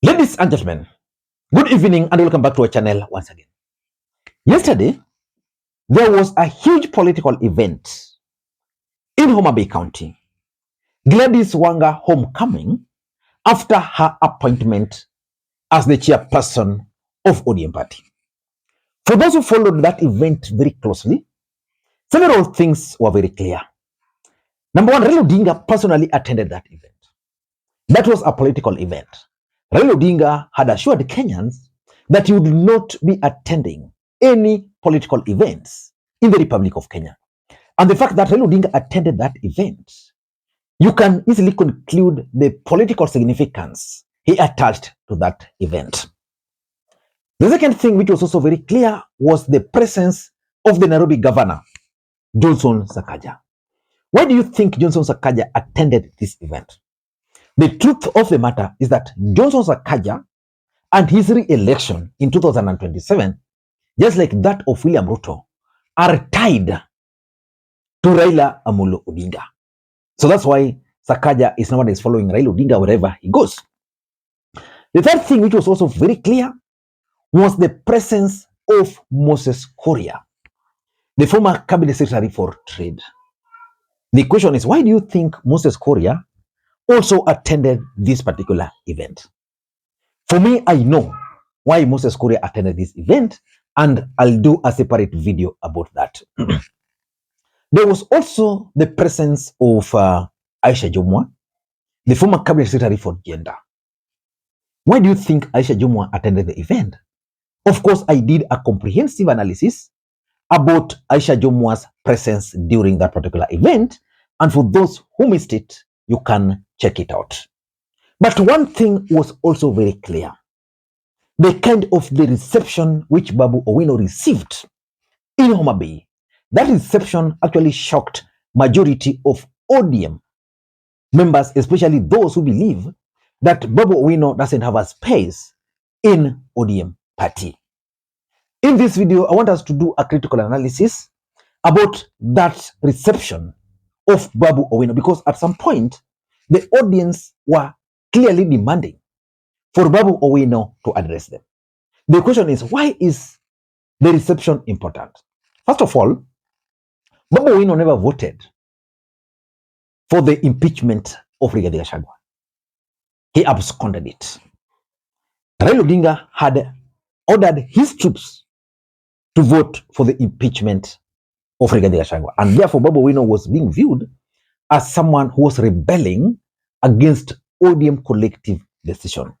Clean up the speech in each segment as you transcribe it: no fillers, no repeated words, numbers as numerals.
Ladies and gentlemen, good evening and welcome back to our channel once again. Yesterday, there was a huge political event in Homabay County. Gladys Wanga homecoming after her appointment as the chairperson of ODM party. For those who followed that event very closely, several things were very clear. Number one, Raila Odinga personally attended that event. That was a political event. Raila Odinga had assured Kenyans that he would not be attending any political events in the Republic of Kenya. And the fact that Raila Odinga attended that event, you can easily conclude the political significance he attached to that event. The second thing, which was also very clear, was the presence of the Nairobi governor, Johnson Sakaja. Why do you think Johnson Sakaja attended this event? The truth of the matter is that Johnson Sakaja and his re-election in 2027, just like that of William Ruto, are tied to Raila Amolo Odinga. So that's why Sakaja is nowadays following Raila Odinga wherever he goes. The third thing, which was also very clear, was the presence of Moses Kuria, the former cabinet secretary for trade. The question is, why do you think Moses Kuria also attended this particular event? For me, I know why Moses Kuria attended this event, and I'll do a separate video about that. There was also the presence of Aisha Jumwa, the former cabinet secretary for gender. Why do you think Aisha Jumwa attended the event? Of course, I did a comprehensive analysis about Aisha Jumwa's presence during that particular event, and for those who missed it, you can check it out. But one thing was also very clear. The kind of the reception which Babu Owino received in Homabay, that reception actually shocked majority of ODM members, especially those who believe that Babu Owino doesn't have a space in ODM party. In this video, I want us to do a critical analysis about that reception of Babu Owino, because at some point, the audience were clearly demanding for Babu Owino to address them. The question is, why is the reception important? First of all, Babu Owino never voted for the impeachment of Rigathi Gachagua. He absconded it. Raila Odinga had ordered his troops to vote for the impeachment of Rigathi Gachagua, and therefore Babu Owino was being viewed as someone who was rebelling against ODM collective decision.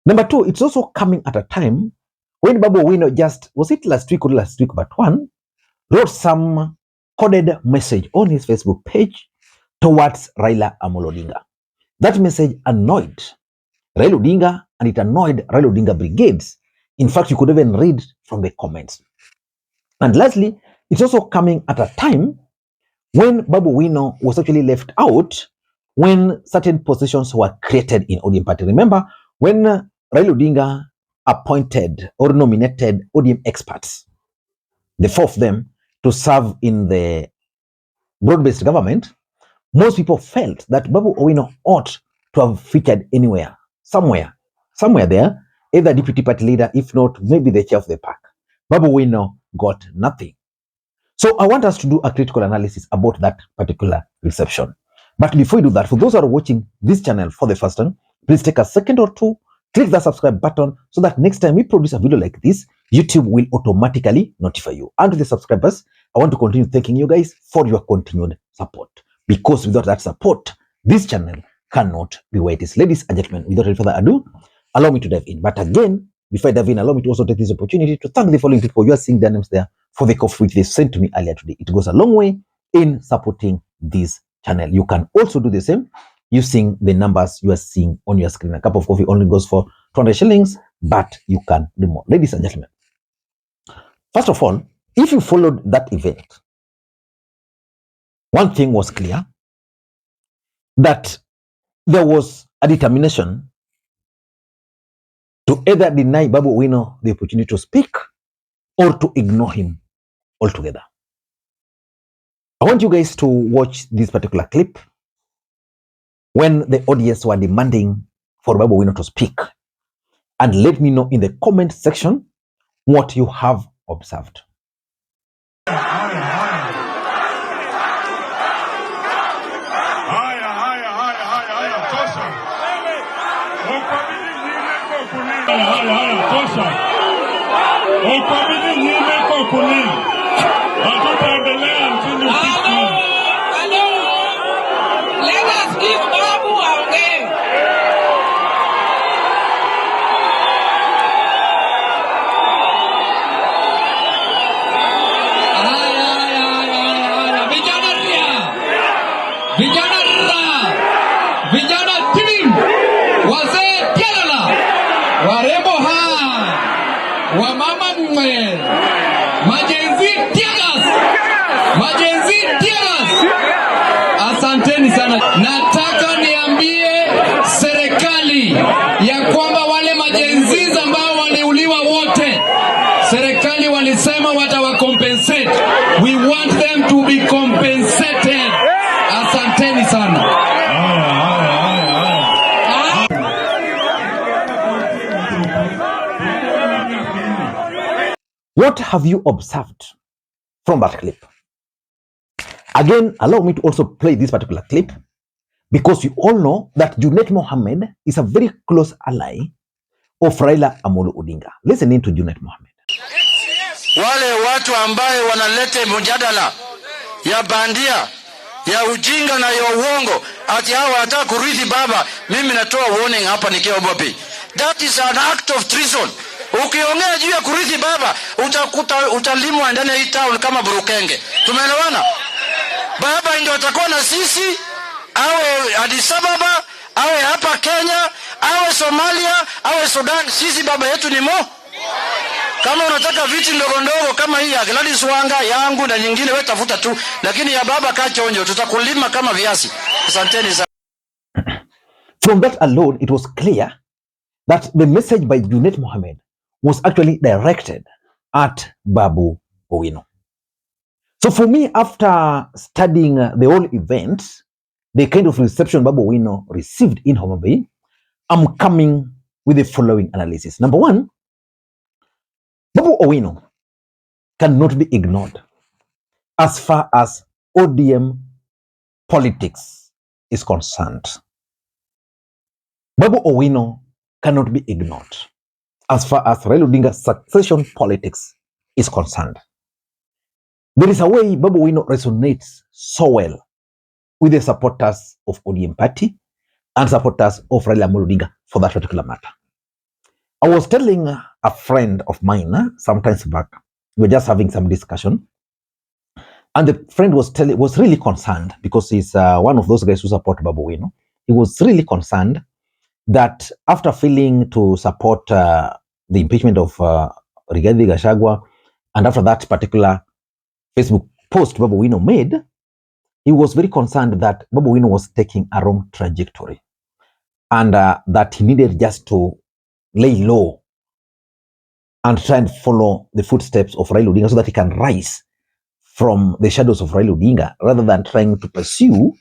Number two, it's also coming at a time when Babu Owino just, was it last week, but one, wrote some coded message on his Facebook page towards Raila Amolo Odinga. That message annoyed Raila Odinga, and it annoyed Raila Odinga brigades. In fact, you could even read from the comments. And lastly, it's also coming at a time when Babu Owino was actually left out when certain positions were created in ODM party. Remember, when Raila Odinga appointed or nominated ODM experts, the four of them, to serve in the broad-based government, most people felt that Babu Owino ought to have featured anywhere, somewhere there, either deputy party leader, if not, maybe the chair of the pack. Babu Owino got nothing. So I want us to do a critical analysis about that particular reception. But before we do that, for those who are watching this channel for the first time, please take a second or two, click the subscribe button so that next time we produce a video like this, YouTube will automatically notify you. And to the subscribers, I want to continue thanking you guys for your continued support, because without that support, this channel cannot be where it is. Ladies and gentlemen, without any further ado, allow me to dive in. But again, before I dive in, allow me to also take this opportunity to thank the following people. You are seeing their names there for the coffee which they sent to me earlier today. It goes a long way in supporting this channel. You can also do the same using the numbers you are seeing on your screen. A cup of coffee only goes for 200 shillings, but you can do more. Ladies and gentlemen, first of all, if you followed that event, one thing was clear, that there was a determination to either deny Babu Owino the opportunity to speak or to ignore him altogether. I want you guys to watch this particular clip when the audience were demanding for Babu Owino to speak and let me know in the comment section what you have observed. Let us give Babu Owino. Vijana team, wazee kelala, warembo wamama mwe, majenzi tiagas, asanteni sana. Nataka niambie serikali ya kwamba wale majenzi ambao waliuliwa wote, serikali walisema watawakompensate. We want them to be compensated. Asanteni sana. What have you observed from that clip? Again, allow me to also play this particular clip because you all know that Junet Mohammed is a very close ally of Raila Odinga. Listen in to Junet Mohammed. Wale watu ambaye wanalete mjadala ya bandia, ya ujinga na ya uongo, ati hao wanataka kurithi baba, mimi natoa warning hapa nikiwa Bobi. That is an act of treason. Ukiongea juu ya kurithi baba, utalimwa ndani ya hii town kama burukenge. Tumeelewana? Baba ndio atakuwa na sisi, awe Addis Ababa, awe hapa Kenya, awe Somalia, awe Sudan, sisi baba yetu ni mo. Kama unataka viti ndogo ndogo kama hii ya Gladys Wanga yangu na nyingine, wewe tafuta tu, lakini ya baba kachonjo, tutakulima kama viazi. Asanteni sana. From that alone, it was clear that the message by Junet Mohammed was actually directed at Babu Owino. So for me, after studying the whole event, the kind of reception Babu Owino received in Homabay, I'm coming with the following analysis. Number one, Babu Owino cannot be ignored as far as ODM politics is concerned. Babu Owino cannot be ignored as far as Raila Odinga's succession politics is concerned. There is a way Babu Owino resonates so well with the supporters of ODM party and supporters of Raila Odinga for that particular matter. I was telling a friend of mine sometimes back, we were just having some discussion, and the friend was really concerned because he's one of those guys who support Babu Owino. He was really concerned that after failing to support the impeachment of Rigathi Gachagua, and after that particular Facebook post Babu Owino made, he was very concerned that Babu Owino was taking a wrong trajectory and that he needed just to lay low and try and follow the footsteps of Raila Odinga so that he can rise from the shadows of Raila Odinga rather than trying to pursue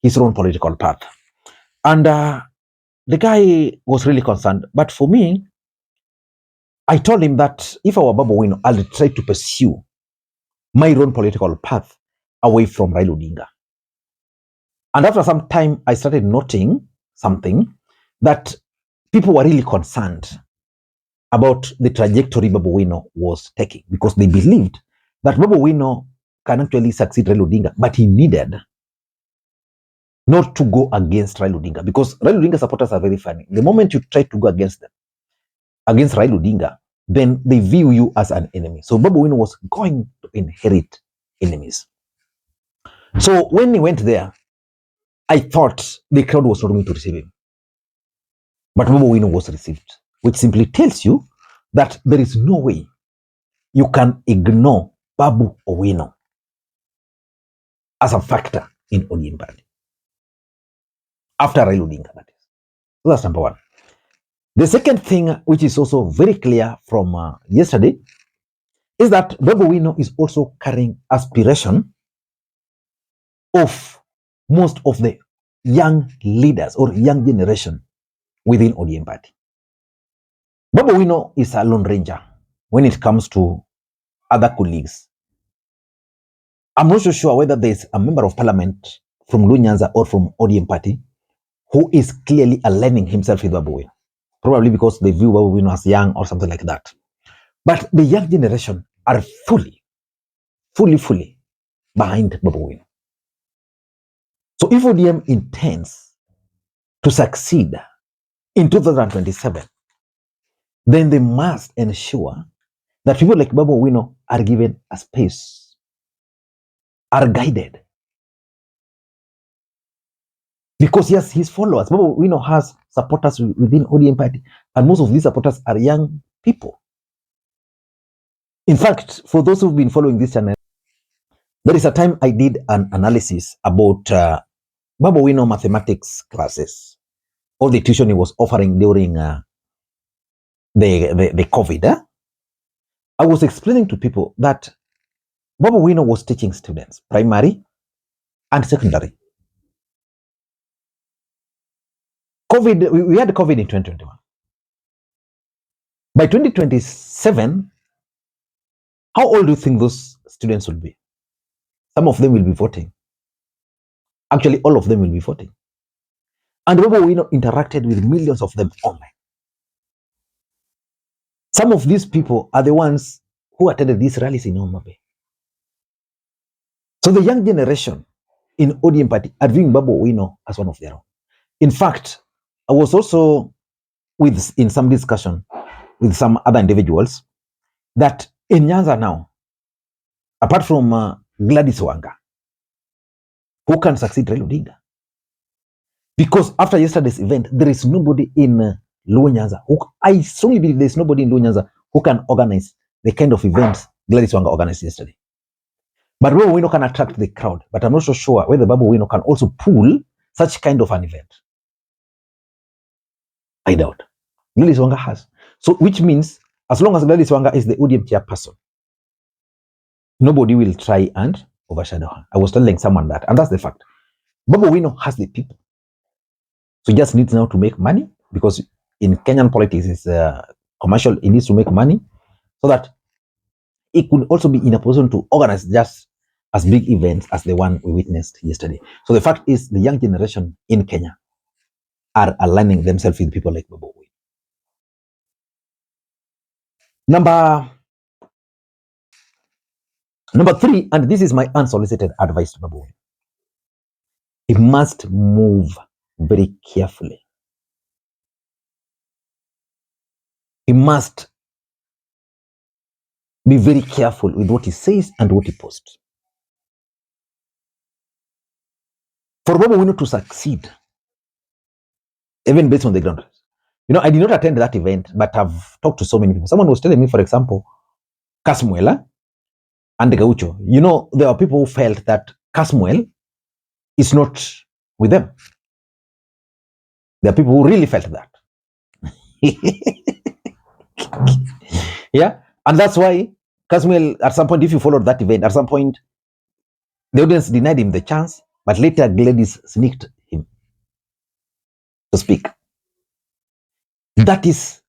his own political path. And the guy was really concerned. But for me, I told him that if I were Babu Owino, I'll try to pursue my own political path away from Raila Odinga. And after some time, I started noting something, that people were really concerned about the trajectory Babu Owino was taking, because they believed that Babu Owino can actually succeed Raila Odinga, but he needed not to go against Raila Odinga, because Raila Odinga supporters are very funny. The moment you try to go against them, against Raila Odinga, then they view you as an enemy. So Babu Owino was going to inherit enemies. So when he went there, I thought the crowd was not going to receive him. But Babu Owino was received, which simply tells you that there is no way you can ignore Babu Owino as a factor in ODM party. After Raila Odinga, that is. So that's number one. The second thing, which is also very clear from yesterday, is that Babu Owino is also carrying aspiration of most of the young leaders or young generation within ODM party. Babu Owino is a lone ranger when it comes to other colleagues. I'm not so sure whether there's a member of parliament from Nyanza or from ODM party who is clearly aligning himself with Babu Owino. Probably because they view Babu Owino as young or something like that. But the young generation are fully behind Babu Owino. So if ODM intends to succeed in 2027, then they must ensure that people like Babu Owino are given a space, are guided. Because yes, his followers, Babu Owino has supporters within ODM party, and most of these supporters are young people. In fact, for those who've been following this channel, there is a time I did an analysis about Babu Owino mathematics classes, all the tuition he was offering during the COVID. I was explaining to people that Babu Owino was teaching students, primary and secondary. COVID, we had COVID in 2021. By 2027, how old do you think those students will be? Some of them will be voting. Actually, all of them will be voting. And Babu Owino interacted with millions of them online. Some of these people are the ones who attended these rallies in Homabay. So the young generation in ODM party are viewing Babu Owino as one of their own. In fact, I was also in some discussion with some other individuals that in Nyanza now, apart from Gladys Wanga, who can succeed Raila Odinga? Because after yesterday's event, there is nobody in Luo Nyanza who, I strongly believe there is nobody in Luo Nyanza who can organize the kind of events Gladys Wanga organized yesterday. But Babu Owino can attract the crowd, but I'm not so sure whether Babu Owino can also pull such kind of an event. I doubt. Gladys Wanga has. So which means as long as Gladys Wanga is the ODM chairperson, nobody will try and overshadow her. I was telling someone that, and that's the fact. Babu Owino has the people. So he just needs now to make money, because in Kenyan politics it's commercial. He needs to make money so that he could also be in a position to organize just as big events as the one we witnessed yesterday. So the fact is, the young generation in Kenya are aligning themselves with people like Babu Owino. Number 3, and this is my unsolicited advice to Babu Owino. He must move very carefully. He must be very careful with what he says and what he posts. For Babu Owino to succeed, even based on the ground. You know, I did not attend that event, but I've talked to so many people. Someone was telling me, for example, Kasmuela and Gaucho. You know, there are people who felt that Kasmuel is not with them. There are people who really felt that. Yeah, and that's why Kasmuel, at some point, if you followed that event, at some point, the audience denied him the chance, but later Gladys sneaked him to speak. That is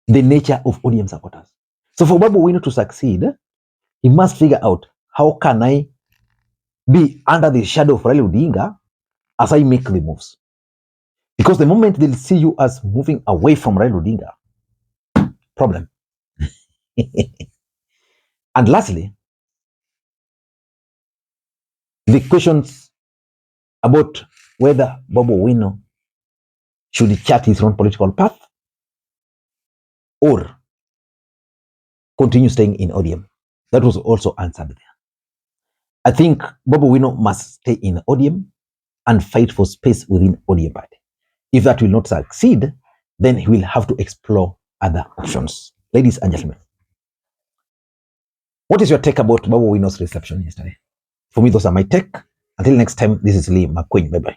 the nature of ODM supporters. So for Babu Owino to succeed, he must figure out, how can I be under the shadow of Raila Odinga as I make the moves? Because the moment they'll see you as moving away from Raila Odinga, problem. And lastly, the questions about whether Babu Owino should chart his own political path or continue staying in ODM. That was also answered there. I think Babu Owino must stay in ODM and fight for space within ODM party. If that will not succeed, then he will have to explore other options. Ladies and gentlemen, what is your take about Babu Owino's reception yesterday? For me, those are my take. Until next time, this is Makwiny. Bye-bye.